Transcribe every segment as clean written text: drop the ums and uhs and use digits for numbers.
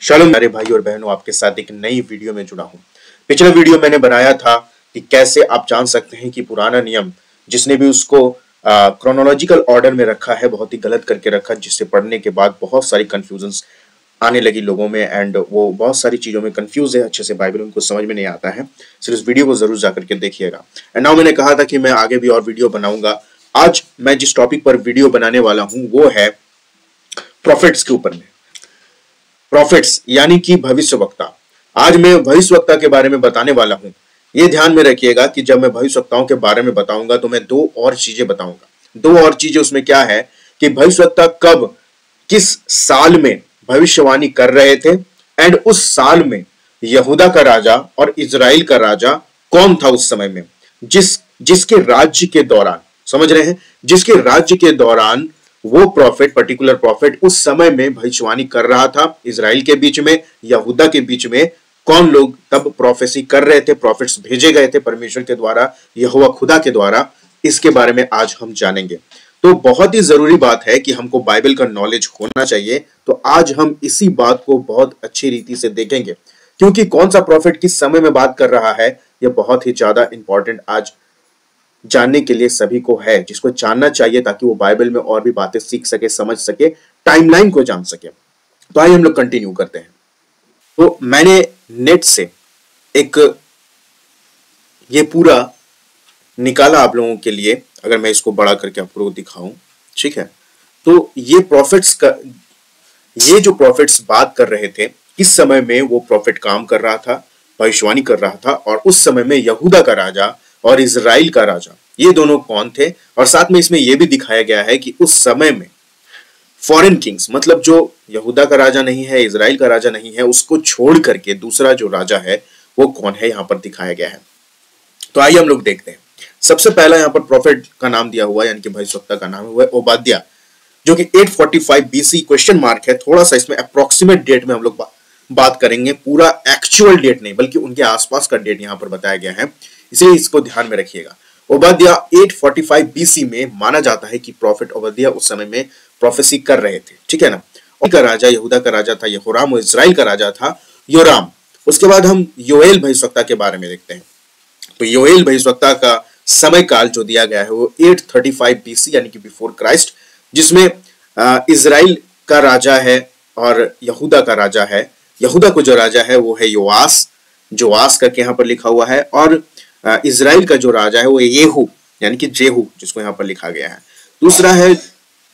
Shalom प्यारे भाई और बहनों, आपके साथ एक नई वीडियो में जुड़ा हूं। पिछला वीडियो मैंने बनाया था कि कैसे आप जान सकते हैं कि पुराना नियम जिसने भी उसको क्रोनोलॉजिकल ऑर्डर में रखा है बहुत ही गलत करके रखा, जिससे पढ़ने के बाद बहुत सारी कंफ्यूजन्स आने लगी लोगों में एंड वो बहुत सारी चीजों में कंफ्यूज है, अच्छे से बाइबल उनको समझ में नहीं आता है। सिर्फ इस वीडियो को जरूर जाकर के देखिएगा। एंड नाउ मैंने कहा था कि मैं आगे भी और वीडियो बनाऊंगा। आज मैं जिस टॉपिक पर वीडियो बनाने वाला हूं वो है प्रॉफिट्स के ऊपर में। प्रॉफिट्स यानी कि भविष्यवक्ता। आज मैं भविष्यवक्ता के बारे में बताने वाला हूं। ये ध्यान में रखिएगा कि जब मैं भविष्यवक्ताओं के बारे में बताऊंगा तो मैं दो और चीजें बताऊंगा। दो और चीजें उसमें क्या है कि भविष्यवक्ता कब किस साल में भविष्यवाणी कर रहे थे एंड उस साल में यहूदा का राजा और इजराइल का राजा कौन था उस समय में, जिसके राज्य के दौरान, समझ रहे हैं, जिसके राज्य के दौरान वो प्रॉफिट, पर्टिकुलर प्रॉफिट उस समय में भविष्यवाणी कर रहा था। इजराइल के बीच में, यहूदा के बीच में कौन लोग तब प्रोफेसी कर रहे थे, प्रॉफिट्स भेजे गए थे परमेश्वर के द्वारा, यहोवा खुदा के द्वारा। इसके बारे में आज हम जानेंगे। तो बहुत ही जरूरी बात है कि हमको बाइबल का नॉलेज होना चाहिए। तो आज हम इसी बात को बहुत अच्छी रीति से देखेंगे, क्योंकि कौन सा प्रॉफिट किस समय में बात कर रहा है यह बहुत ही ज्यादा इंपॉर्टेंट आज जानने के लिए सभी को है, जिसको जानना चाहिए ताकि वो बाइबल में और भी बातें सीख सके, समझ सके, टाइमलाइन को जान सके। तो आइए हम लोग कंटिन्यू करते हैं। तो मैंने नेट से एक ये पूरा निकाला आप लोगों के लिए। अगर मैं इसको बड़ा करके आपको दिखाऊं, ठीक है, तो ये प्रॉफिट्स का, ये जो प्रॉफिट्स बात कर रहे थे किस समय में वो प्रॉफिट काम कर रहा था, भविष्यवाणी कर रहा था, और उस समय में यहूदा का राजा और इजराइल का राजा ये दोनों कौन थे। और साथ में इसमें यह भी दिखाया गया है कि उस समय में फॉरेन किंग्स, मतलब जो यहूदा का राजा नहीं है, इजराइल का राजा नहीं है, उसको छोड़ करके दूसरा जो राजा है वो कौन है, यहां पर दिखाया गया है। तो आइए हम लोग देखते हैं। सबसे पहला यहाँ पर प्रॉफिट का नाम दिया हुआ है, यानी कि भविष्यवक्ता का नाम है ओबाद्या, जो कि 845 बीसी क्वेश्चन मार्क है। थोड़ा सा इसमें अप्रोक्सीमेट डेट में हम लोग बात करेंगे, पूरा एक्चुअल डेट नहीं बल्कि उनके आसपास का डेट यहाँ पर बताया गया है, इसलिए इसको ध्यान में रखिएगा। ओबाद्या 845 बीसी में माना जाता है कि प्रॉफिट ओबाद्या उस समय में प्रोफेसी कर रहे थे, ठीक है ना। उनका राजा यहूदा का राजा था यहोराम और इजराइल का राजा था योराम। उसके बाद हम योएल भविष्यवक्ता के बारे में देखते हैं। तो योएल भविष्यवक्ता का समय काल जो दिया गया है वो 835 बीसी यानी कि बिफोर क्राइस्ट, जिसमें इजराइल का राजा है और यहूदा का राजा है। यहूदा को जो राजा है वो है योआस, जोआस करके यहाँ पर लिखा हुआ है, और इजराइल का जो राजा है वो येहू यानी कि जेहू, जिसको यहाँ पर लिखा गया है।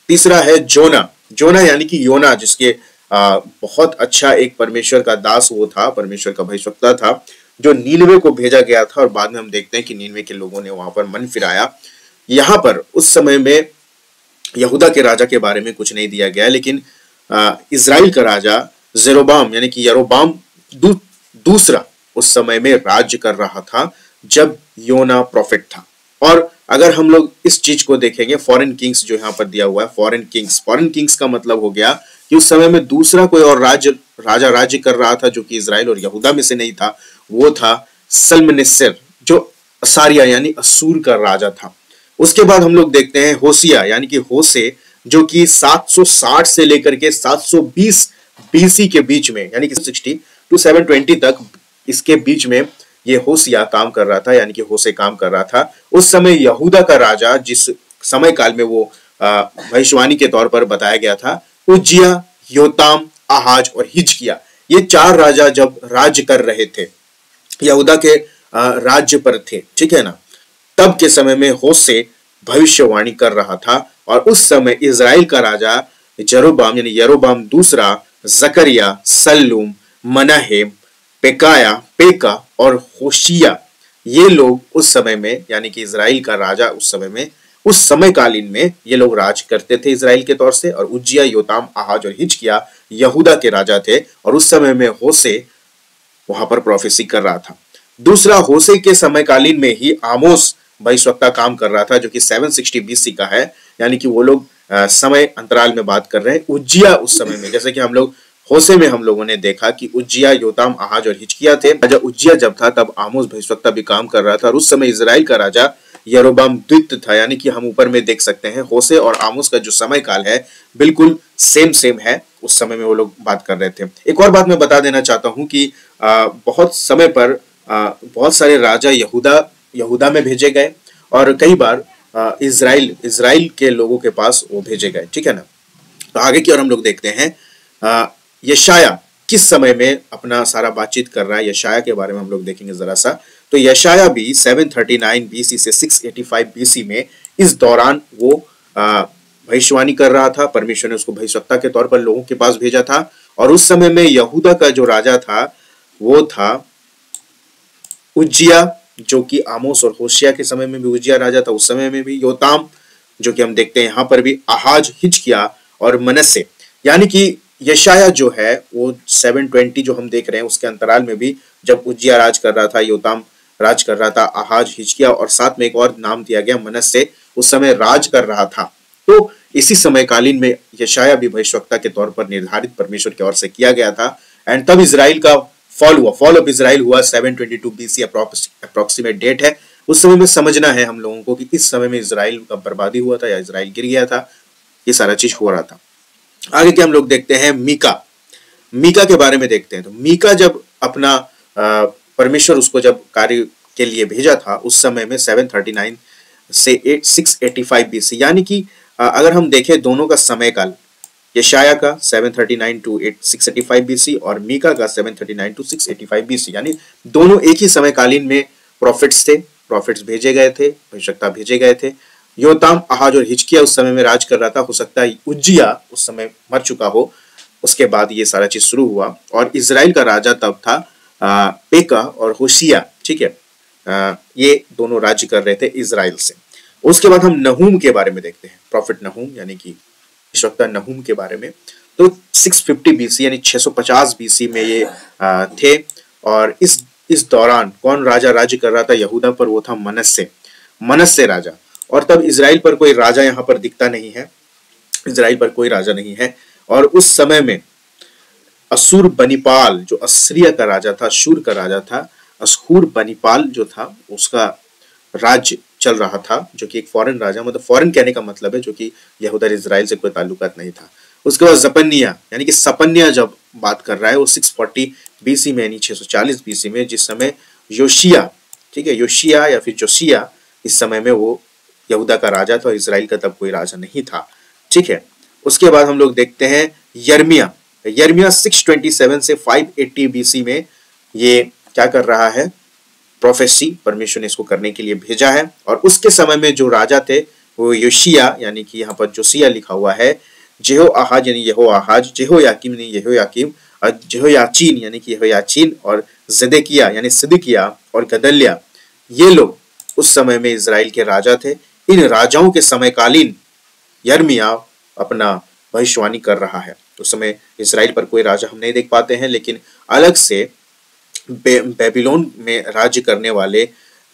तीसरा है जोना, जोना यानी कि योना, जिसके बहुत अच्छा एक परमेश्वर का दास वो था, परमेश्वर का भविष्यवक्ता था, जो नीनवे को भेजा गया था। और बाद में हम देखते हैं कि नीनवे के लोगों ने वहां पर मन फिराया। यहाँ पर उस समय में यहूदा के राजा के बारे में कुछ नहीं दिया गया, लेकिन इजराइल का राजा जेरोबाम यानी कि यरोबाम दूसरा उस समय में राज्य कर रहा था जब योना प्रॉफिट था। और अगर हम लोग इस चीज को देखेंगे, फॉरेन किंग्स जो यहाँ पर दिया हुआ है, फॉरेन किंग्स का मतलब हो गया कि उस समय में दूसरा कोई और राजा राज्य कर रहा था जो कि इजराइल और यहूदा में से नहीं था। वो था सल्मनेसेर, जो असारिया यानी असूर का राजा था। उसके बाद हम लोग देखते हैं होसिया यानी कि होसे, जो कि 760 से लेकर के 720 बीसी के बीच में, यानी कि 60 to 720 तक, इसके बीच में ये होसिया काम कर रहा था, यानी कि होसे काम कर रहा था। उस समय यहूदा का राजा, जिस समय काल में वो भविष्यवाणी के तौर पर बताया गया था, उज्जिया, योताम, आहाज और हिजकिया, ये चार राजा जब राज्य कर रहे थे, यहूदा के राज्य पर थे, ठीक है ना, तब के समय में होसे भविष्यवाणी कर रहा था। और उस समय इजराइल का राजा जरोबाम यानी यरोबाम दूसरा, जकरिया, सल्लूम, मनाहेम, पेका और होशिया, ये लोग उस समय में, यानी कि इजराइल का राजा उस समय में, उस समय कालीन में ये लोग राज करते थे इजराइल के तौर से। और उज्जिया, योताम, आहाज और हिजकिया यहूदा के राजा थे। और उस समय में होसे वहां पर प्रोफेसी कर रहा था। दूसरा, होसे के समय कालीन में ही आमोस भविष्यवक्ता काम कर रहा था, जो कि 760 बीसी का है, यानी कि वो लोग समय अंतराल में बात कर रहे हैं। उज्जिया उस समय में, जैसे कि हम लोग होसे में हम लोगों ने देखा कि उज्जिया, योताम, आहाज और हिजकिया थे। राजा उज्जिया जब था तब आमोस भविष्यवक्ता भी काम कर रहा था। और उस समय इजराइल का राजा यरोबाम द्वितीय था, यानी कि हम ऊपर में देख सकते हैं होसे और आमोस का जो समय काल है बिल्कुल सेम है। उस समय में वो लोग बात कर रहे थे। एक और बात मैं बता देना चाहता हूँ कि बहुत समय पर बहुत सारे राजा यहूदा में भेजे गए और कई बार इज़राइल के लोगों के पास वो भेजे गए, ठीक है ना। तो आगे की ओर हम लोग देखते हैं यशाया किस समय में अपना सारा बातचीत कर रहा है, यशाया के बारे में हम लोग देखेंगे जरा सा। तो यशाया भी 739 बीसी से 685 बीसी में इस दौरान वो भविष्यवाणी कर रहा था। परमेश्वर ने उसको भविष्यवक्ता के तौर पर लोगों के पास भेजा था और उस समय में यहूदा का जो राजा था वो था उज्जिया, जो कि आमोस और होशिया के समय में भी उज्जिया राजा था, उस समय में भी योताम, जो कि हम देखते हैं यहाँ पर भी आहाज, हिजकिया और मनस्से। यानी कि यशाया जो है वो 720 जो हम देख रहे हैं उसके अंतराल में भी जब उज्जिया राज कर रहा था, योताम राज कर रहा था, आहाज, हिजकिया और साथ में एक और नाम दिया गया मनस्से उस समय राज कर रहा था। तो इसी समयकालीन में यशाया भी भविष्यवक्ता के तौर पर निर्धारित परमेश्वर की ओर से किया गया था। एंड तब इजराइल का फॉल ऑफ इजराइल हुआ 722 बीसी अप्रोक्सीमेट डेट है। उस समय में समझना है हम लोगों को कि इस समय में इजराइल का बर्बादी हुआ था या इजराइल गिर गया था, ये सारा चीज हो रहा था। आगे के हम लोग देखते हैं मीका के बारे में देखते हैं। तो मीका जब अपना परमेश्वर उसको जब कार्य के लिए भेजा था उस समय में 739 से 685 बीसी, यानी कि अगर हम देखें दोनों का समय काल, यशाया का 739 टू 685 बीसी और मीका का 739 टू 685 बीसी, यानी दोनों एक ही समयकालीन में प्रॉफिट्स भेजे गए थे, भविष्यवक्ता भेजे गए थे। योताम, आहाज और हिजकिया उस समय में राज कर रहा था। हो सकता है उज्जिया उस समय मर चुका हो, उसके बाद ये सारा चीज शुरू हुआ। और इजराइल का राजा तब था पेका और होशिया, ठीक है। ये दोनों राज्य कर रहे थे इजराइल से। उसके बाद हम नहूम के बारे में देखते हैं, प्रॉफिट नहूम यानी कि भविष्यवक्ता नहूम के बारे में। तो 650 बीसी यानी 650 बीसी में ये थे। और इस दौरान कौन राजा राज्य कर रहा था यहूदा पर? वो था मनस्से राजा। और तब इजराइल पर कोई राजा यहाँ पर दिखता नहीं है, इजराइल पर कोई राजा नहीं है। और उस समय में असूर बनीपाल जो असीरिया का राजा था, शूर का राजा था, असूर बनीपाल जो था उसका राज्य चल रहा था, जो कि एक फॉरेन राजा, मतलब फॉरेन कहने का मतलब है जो कि यहूदा इजराइल से कोई ताल्लुकात नहीं था। उसके बाद जपन्या यानी कि सपन्या जब बात कर रहा है वो 640 बीसी में यानी 640 बीसी में, जिस समय योशिया, ठीक है, योशिया या फिर जोशिया, इस समय में वो यहूदा का राजा था और इजराइल का तब कोई राजा नहीं था, ठीक है। उसके बाद हम लोग देखते हैं यर्मिया 627 से 580 बीसी में ये क्या कर रहा है? प्रोफेसी, परमेश्वर ने इसको करने के लिए भेजा है। और उसके समय में जो राजा थे वो योशिया यानी कि यहाँ पर जोसिया लिखा हुआ है, जेहोआहाज यानी यहोआहाज, जेहोयाकीम यानी यहोयाकीम, और जेहोयाचीन यानी कि यहोयाचीन, और ज़ेदेकिया यानी सिदकिया और गदल्या, ये लोग उस समय में इजराइल के राजा थे। इन राजाओं के समयकालीन यर्मिया अपना भविष्यवाणी कर रहा है। उस समय इजराइल पर कोई राजा हम नहीं देख पाते हैं, लेकिन अलग से बेबीलोन में राज्य करने वाले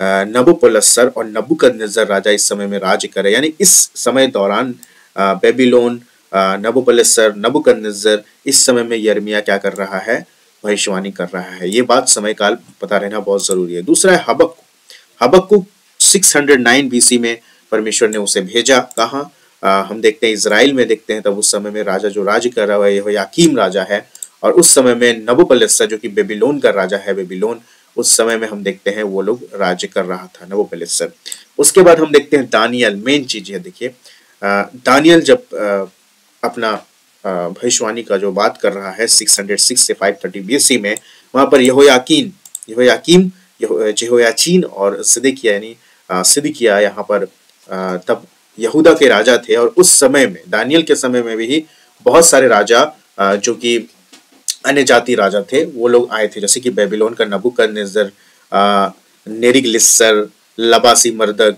नबूकदनेस्सर और नबूकदनेस्सर राजा इस समय में राज्य करे। यानी इस समय दौरान बेबीलोन, नबूकदनेस्सर, नबूकदनेस्सर, इस समय में यर्मिया क्या कर रहा है? भविष्यवाणी कर रहा है। ये बात समय काल पता रहना बहुत जरूरी है। दूसरा है हबक्कुक 609 बीसी में परमेश्वर ने उसे भेजा। कहाँ? हम देखते हैं इजराइल में देखते हैं, तब उस समय में राजा जो राज्य कर रहा है यहोयाकीम राजा है। और उस समय में नबूकदनेस्सर जो कि बेबीलोन का राजा है, बेबीलोन, उस समय में हम देखते हैं वो लोग राज्य कर रहा था, नबूकदनेस्सर। उसके बाद हम देखते हैं दानियल, मेन चीज है, देखिए दानियल जब अपना भविष्यवाणी का जो बात कर रहा है 606 से 530 बीसी में, वहां पर यहोयाकीम, जेहोयाचीन और सिदकिया यानी सिदकिया यहाँ पर तब यहूदा के राजा थे। और उस समय में दानियल के समय में भी बहुत सारे राजा जो कि अन्य जाति राजा थे वो लोग आए थे, जैसे कि बेबीलोन का नबूकदनेस्सर, नेरिगलिस्सर, लबासी मर्दक,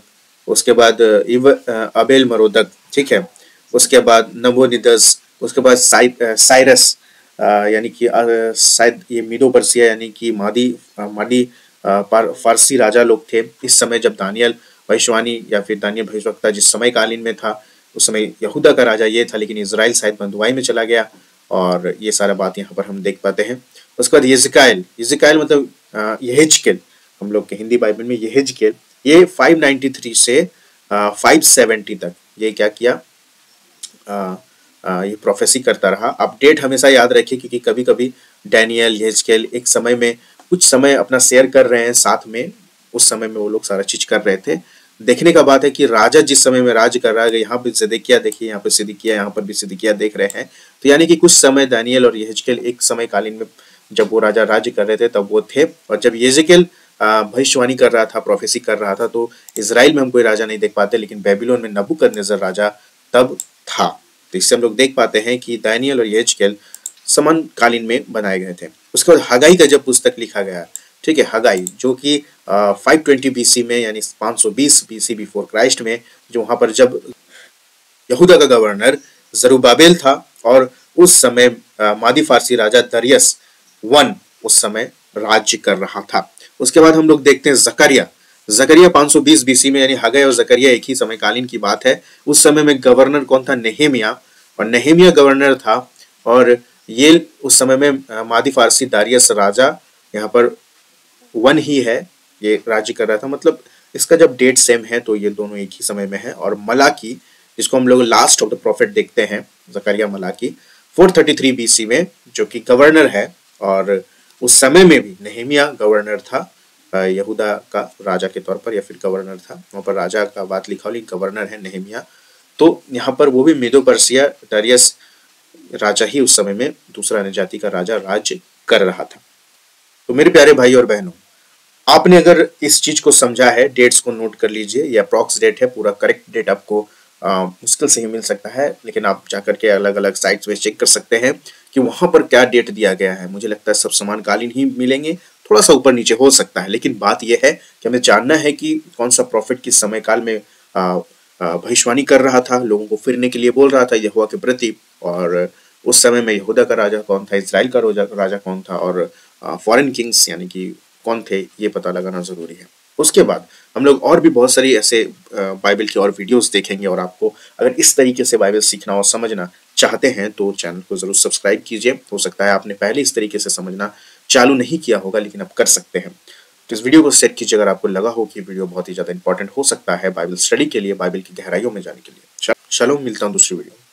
उसके बाद अबेल मरोदक, ठीक है, उसके बाद नबोनिदस, उसके बाद साइरस यानी कि शायद ये मीडो पर्सिया यानी कि मादी फारसी राजा लोग थे। इस समय जब दानियल भविष्यवाणी या फिर दानियल भविष्यवक्ता जिस समय कालीन में था उस समय यहूदा का राजा ये था, लेकिन इजराइल शायद बंधुआई में चला गया, और ये सारा बात यहाँ पर हम देख पाते हैं। उसके बाद यिजकायल मतलब यहेजकेल, हम लोग के हिंदी बाइबल में यहेजकेल, ये 593 से 570 तक ये क्या किया? ये प्रोफेसी करता रहा। आप डेट हमेशा याद रखिए, क्योंकि कभी कभी डैनियल, यहेजकेल एक समय में कुछ समय अपना शेयर कर रहे हैं साथ में, उस समय में वो लोग सारा चीज कर रहे थे। देखने का बात है कि राजा जिस समय में राज कर रहा है, यहाँ पे सिदकिय्याह देखिए, यहाँ पे सिदकिय्याह, यहाँ पर भी सिदकिय्याह देख रहे हैं, तो यानी कि कुछ समय दानियल और यहेजकेल एक समय कालीन में जब वो राजा राज्य कर रहे थे तब वो थे। और जब यहेजकेल भविष्यवाणी कर रहा था, प्रोफेसी कर रहा था, तो इजराइल में हम कोई राजा नहीं देख पाते, लेकिन बेबीलोन में नबूकदनेस्सर राजा तब था। तो इससे हम लोग देख पाते हैं कि दानियल और यहेजकेल समकालीन में बनाए गए थे। उसके बाद हगाई का जब पुस्तक लिखा गया, ठीक है, हगाई जो कि 520 बीसी में, यानी 520 बीसी बिफोर क्राइस्ट में, जो वहां पर जब यहूदा का गवर्नर जरुब्बाबेल था और उस समय मादी फारसी राजा दरियस वन उस समय राज्य कर रहा था। उसके बाद हम लोग देखते हैं जकरिया 520 बीसी में, यानी हगै और जकरिया एक ही समयकालीन की बात है। उस समय में गवर्नर कौन था? नेहेमिया, और नेहेमिया गवर्नर था, और ये उस समय में मादी फारसी दारियस राजा यहाँ पर वन ही है, ये राज्य कर रहा था। मतलब इसका जब डेट सेम है तो ये दोनों एक ही समय में है। और मलाकी, जिसको हम लोग लास्ट ऑफ द प्रॉफिट देखते हैं, जकरिया मलाकी 433 बीसी में, जो कि गवर्नर है। और उस समय में भी नेहेमिया गवर्नर था, यहूदा का राजा के तौर पर, या फिर गवर्नर था। वहां पर राजा का बात लिखा, लेकिन गवर्नर है नेहेमिया। तो यहाँ पर वो भी मेदो पर्सिया दारियस राजा ही उस समय में दूसरा अन्य जाति का राजा राज्य कर रहा था। तो मेरे प्यारे भाई और बहनों, आपने अगर इस चीज को समझा है, डेट्स को नोट कर लीजिए। ये अप्रॉक्स डेट है, पूरा करेक्ट डेट आपको मुश्किल से ही मिल सकता है, लेकिन आप जाकर के अलग अलग साइट्स में चेक कर सकते हैं कि वहां पर क्या डेट दिया गया है। मुझे लगता है सब समानकालीन ही मिलेंगे, थोड़ा सा ऊपर नीचे हो सकता है, लेकिन बात यह है कि हमें जानना है कि कौन सा प्रॉफिट किस समय काल में भविष्यवाणी कर रहा था, लोगों को फिरने के लिए बोल रहा था यहोवा के प्रति। और उस समय में यहूदा का राजा कौन था, इजराइल का राजा कौन था, और फॉरेन किंग्स यानी कि कौन थे, ये पता लगाना जरूरी है। उसके बाद हम लोग और भी बहुत सारी ऐसे बाइबल की और वीडियोस देखेंगे। और आपको अगर इस तरीके से बाइबल सीखना और समझना चाहते हैं तो चैनल को जरूर सब्सक्राइब कीजिए। हो सकता है आपने पहले इस तरीके से समझना चालू नहीं किया होगा, लेकिन आप कर सकते हैं। तो इस वीडियो को शेयर कीजिए अगर आपको लगा हो कि वीडियो बहुत ही ज्यादा इंपॉर्टेंट हो सकता है बाइबल स्टडी के लिए, बाइबल की गहराइयों में जाने के लिए। शालोम, मिलता हूँ दूसरी वीडियो।